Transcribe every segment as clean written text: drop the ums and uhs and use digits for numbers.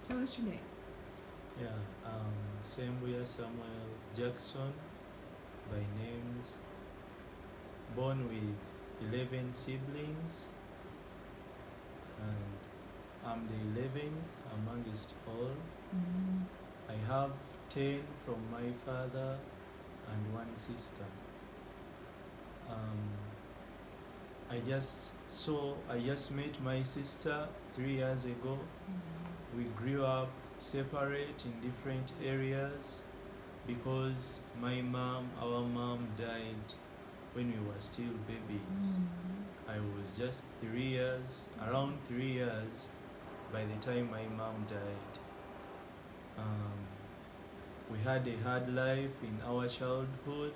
Tell us your name. Yeah, Sembuya Samuel Jackson by names, born with 11 siblings, and I'm the 11th amongst all. I have 10 from my father and one sister. I just met my sister 3 years ago. We grew up separate in different areas because our mom died when we were still babies. I was just around 3 years by the time my mom died. We had a hard life in our childhood.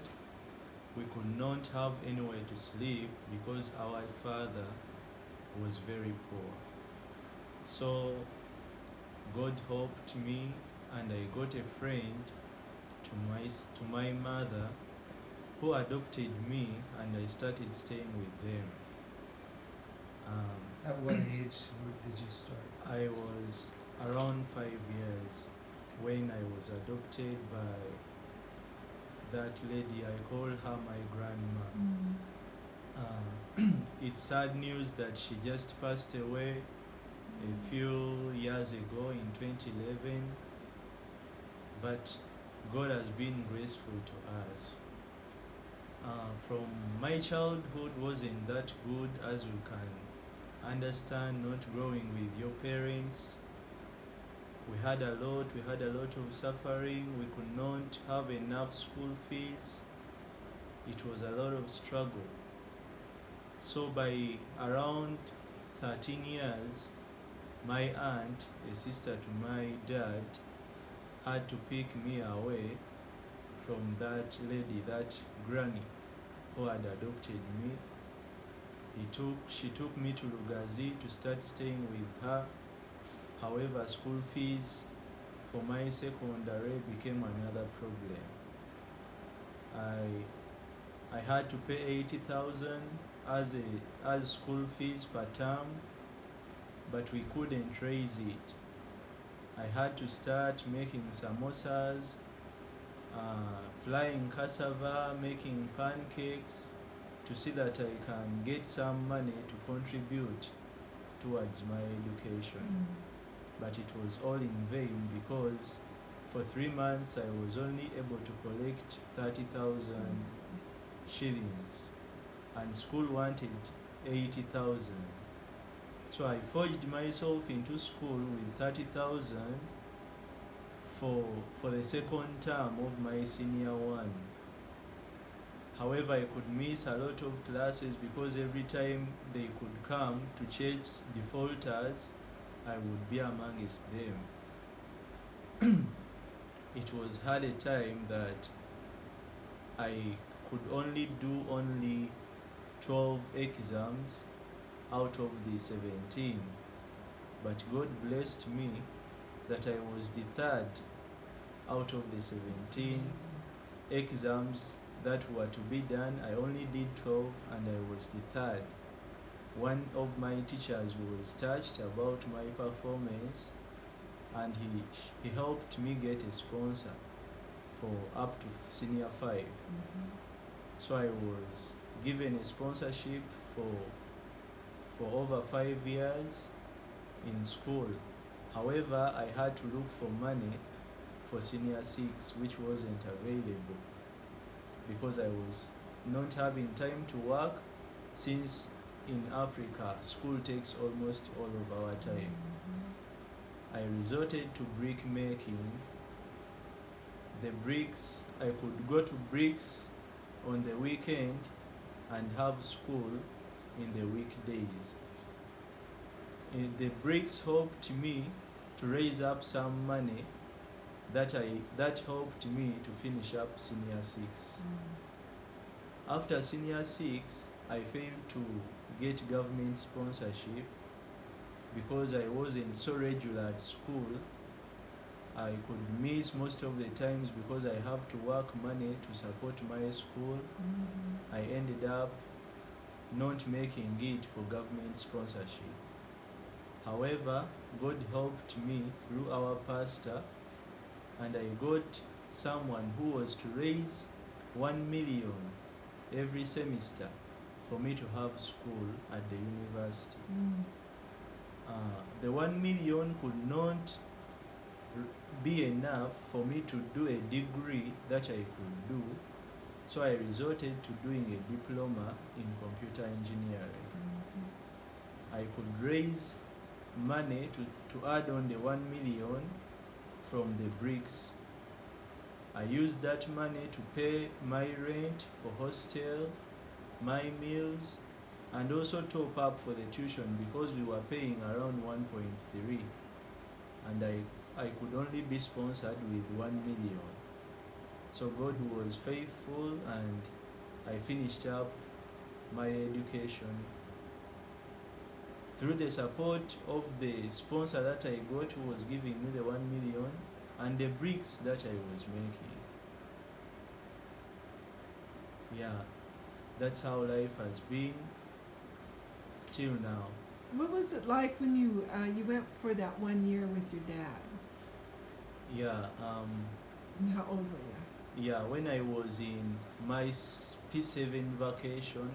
We could not have anywhere to sleep because our father was very poor. So God helped me, and I got a friend to my mother who adopted me, and I started staying with them. At what age did you start? I was around 5 years when I was adopted by that lady. I call her my grandma. It's sad news that she just passed away a few years ago in 2011, but God has been graceful to us. From my childhood wasn't that good, as you can understand, not growing with your parents. We had a lot of suffering. We could not have enough school fees. It was a lot of struggle. So by around 13 years, my aunt, a sister to my dad, had to pick me away from that lady, that granny who had adopted me. She took me to Lugazi to start staying with her. However, school fees for my secondary became another problem. I had to pay 80,000 as school fees per term, but we couldn't raise it. I had to start making samosas, flying cassava, making pancakes, to see that I can get some money to contribute towards my education. But it was all in vain because for 3 months I was only able to collect 30,000 shillings, and school wanted 80,000. So I forged myself into school with 30,000 for the second term of my senior one. However, I could miss a lot of classes because every time they could come to chase defaulters, I would be amongst them. It was hard a time that I could only do 12 exams out of the 17. But God blessed me that I was the third out of the 17 exams that were to be done. I only did 12 and I was the third. One of my teachers was touched about my performance, and he helped me get a sponsor for up to senior 5. So I was given a sponsorship for over 5 years in school. However, I had to look for money for senior 6, which wasn't available because I was not having time to work, since in Africa school takes almost all of our time. I resorted to brick making. I could go to bricks on the weekend and have school in the weekdays. The bricks helped me to raise up some money that helped me to finish up senior 6. After senior 6, I failed to get government sponsorship because I wasn't so regular at school. I could miss most of the times because I have to work money to support my school. I ended up not making it for government sponsorship. However, God helped me through our pastor, and I got someone who was to raise 1 million every semester for me to have school at the university. The 1 million could not be enough for me to do a degree that I could do, so I resorted to doing a diploma in computer engineering. I could raise money to add on the 1 million from the bricks. I used that money to pay my rent for hostel, my meals, and also top up for the tuition because we were paying around 1.3, and I could only be sponsored with 1 million. So God was faithful, and I finished up my education. Through the support of the sponsor that I got, who was giving me the 1 million, and the bricks that I was making. Yeah, that's how life has been till now. What was it like when you went for that 1 year with your dad? Yeah, And how old were you? yeah, when I was in my P7 vacation,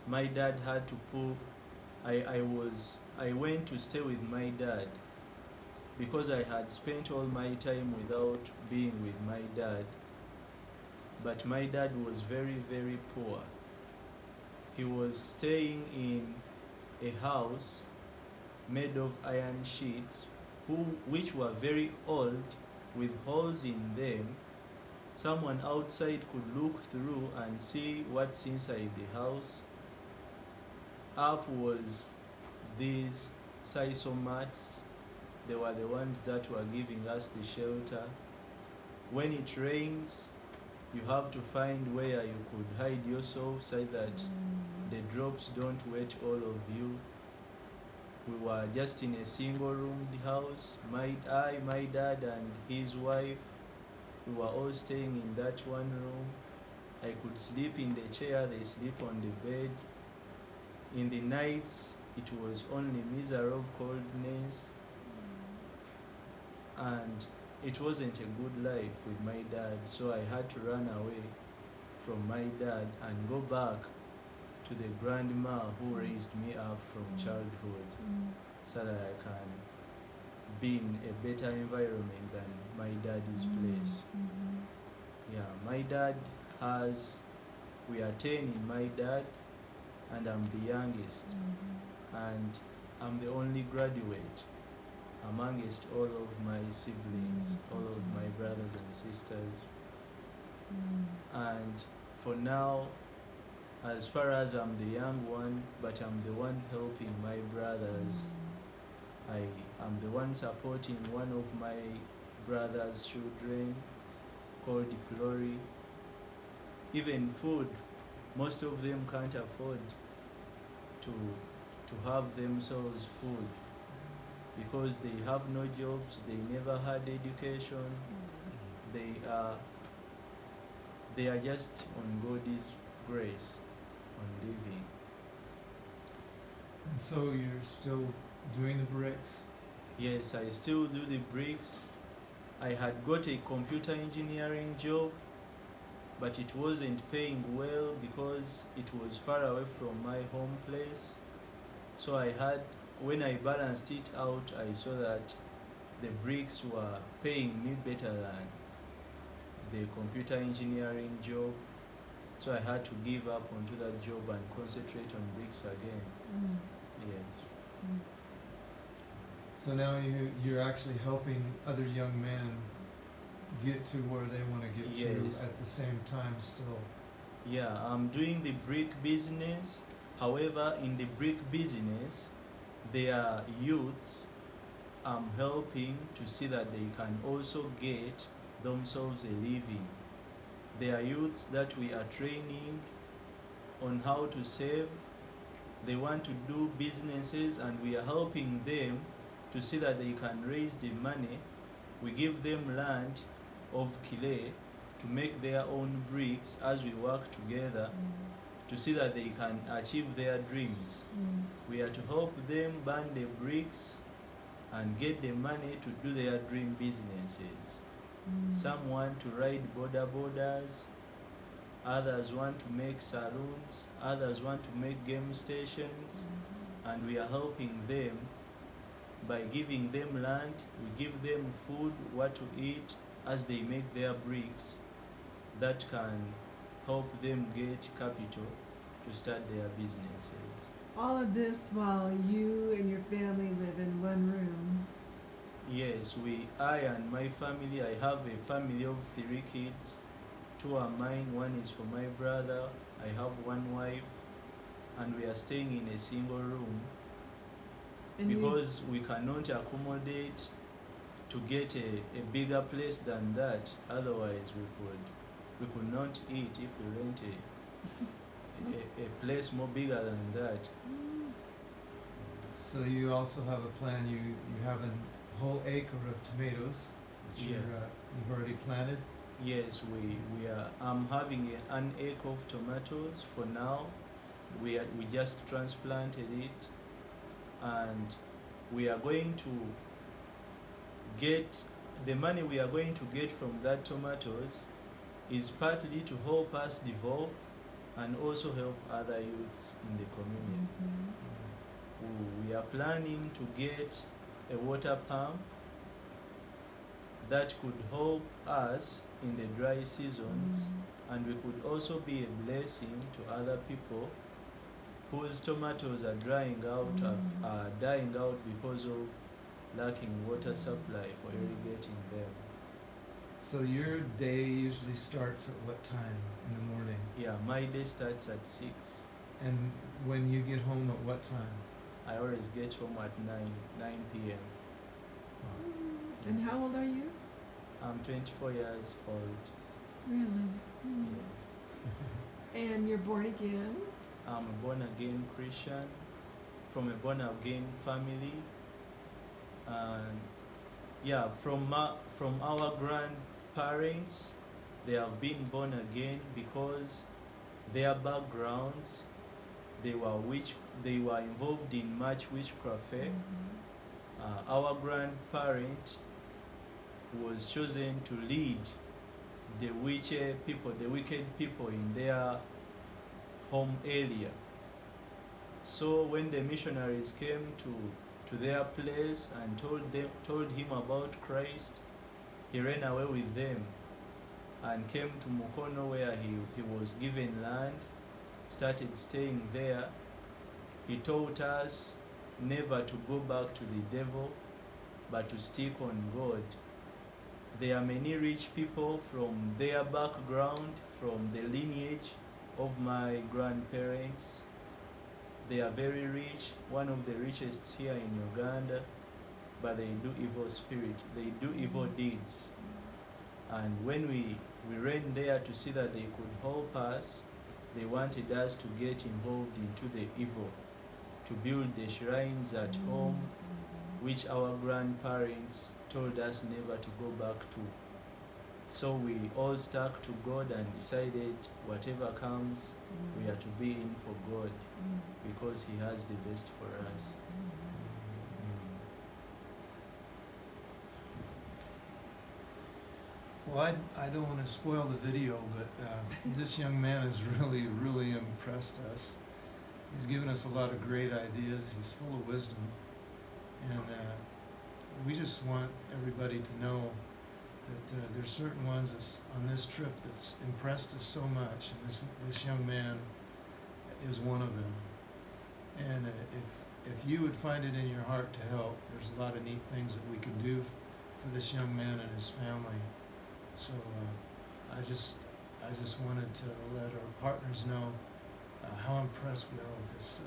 my dad had to pull. I went to stay with my dad because I had spent all my time without being with my dad. But my dad was very, very poor. He was staying in a house made of iron sheets, which were very old, with holes in them. Someone outside could look through and see what's inside the house. Up was these sisal mats. They were the ones that were giving us the shelter. When it rains, you have to find where you could hide yourself so that the drops don't wet all of you. We were just in a single-roomed house. My dad, and his wife. We were all staying in that one room. I could sleep in the chair, they sleep on the bed. In the nights, it was only miserable coldness, and it wasn't a good life with my dad, so I had to run away from my dad and go back to the grandma who raised me up from childhood, so that I can be in a better environment than my daddy's place. Yeah, my dad we are 10 in my dad, and I'm the youngest, and I'm the only graduate amongst all of my siblings, all of my brothers and sisters. And for now, as far as I'm the young one, but I'm the one helping my brothers. I am the one supporting one of my brother's children called Glory. Even food, most of them can't afford to have themselves food because they have no jobs, they never had education, they are just on God's grace on living. And so you're still doing the bricks? Yes, I still do the bricks. I had got a computer engineering job, but it wasn't paying well because it was far away from my home place. So when I balanced it out, I saw that the bricks were paying me better than the computer engineering job. So I had to give up onto that job and concentrate on bricks again. Yes. So now you're actually helping other young men get to where they want to get Yes. to at the same time still. Yeah, I'm doing the brick business. However, in the brick business, there are youths I'm helping to see that they can also get themselves a living. There are youths that we are training on how to save. They want to do businesses, and we are helping them to see that they can raise the money. We give them land of clay to make their own bricks as we work together to see that they can achieve their dreams. We are to help them burn the bricks and get the money to do their dream businesses. Some want to ride borders, others want to make saloons, others want to make game stations, and we are helping them by giving them land. We give them food, what to eat as they make their bricks that can help them get capital to start their businesses. All of this while you and your family live in one room. Yes, I and my family, I have a family of 3 kids. 2 are mine, 1 is for my brother. I have 1 wife, and we are staying in a single room And because we cannot accommodate to get a bigger place than that. Otherwise, we could not eat if we rent a place more bigger than that. So you also have a plan. You have a whole acre of tomatoes that Yeah. you've already planted. Yes, we are. I'm having an acre of tomatoes for now. We just transplanted it, and we are going to get the money we are going to get from that tomatoes is partly to help us develop and also help other youths in the community. We are planning to get a water pump that could help us in the dry seasons, and we could also be a blessing to other people whose tomatoes are drying out, are dying out because of lacking water supply for irrigating them. So your day usually starts at what time in the morning? Yeah, my day starts at 6. And when you get home at what time? I always get home at 9 p.m. And how old are you? I'm 24 years old. Really? Yes. And you're born again? I'm a born again Christian from a born again family, and yeah, from our grandparents, they have been born again because their backgrounds, they were involved in much witchcraft. Our grandparent was chosen to lead the wicked people in their home area. So when the missionaries came to their place and told him about Christ, he ran away with them and came to Mukono, where he was given land, started staying there. He taught us never to go back to the devil, but to stick on God. There are many rich people from their background, from the lineage of my grandparents. They are very rich, one of the richest here in Uganda, but they do evil spirit, they do evil deeds. And when we ran there to see that they could help us, they wanted us to get involved into the evil, to build the shrines at home, which our grandparents told us never to go back to. So we all stuck to God and decided whatever comes, we are to be in for God because He has the best for us. Well, I don't want to spoil the video, but this young man has really impressed us. He's given us a lot of great ideas. He's full of wisdom. And we just want everybody to know that there's certain ones that's on this trip that's impressed us so much, and this young man is one of them. And if you would find it in your heart to help, there's a lot of neat things that we can do for this young man and his family. So I just wanted to let our partners know how impressed we are with this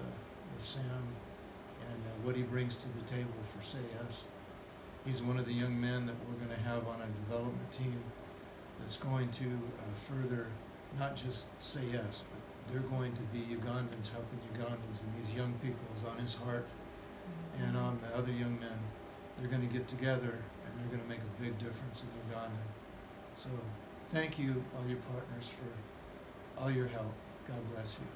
with Sam and what he brings to the table for Say Yes. He's one of the young men that we're going to have on a development team that's going to further not just Say Yes, but they're going to be Ugandans helping Ugandans, and these young people is on his heart and on the other young men. They're going to get together and they're going to make a big difference in Uganda. So thank you, all your partners, for all your help. God bless you.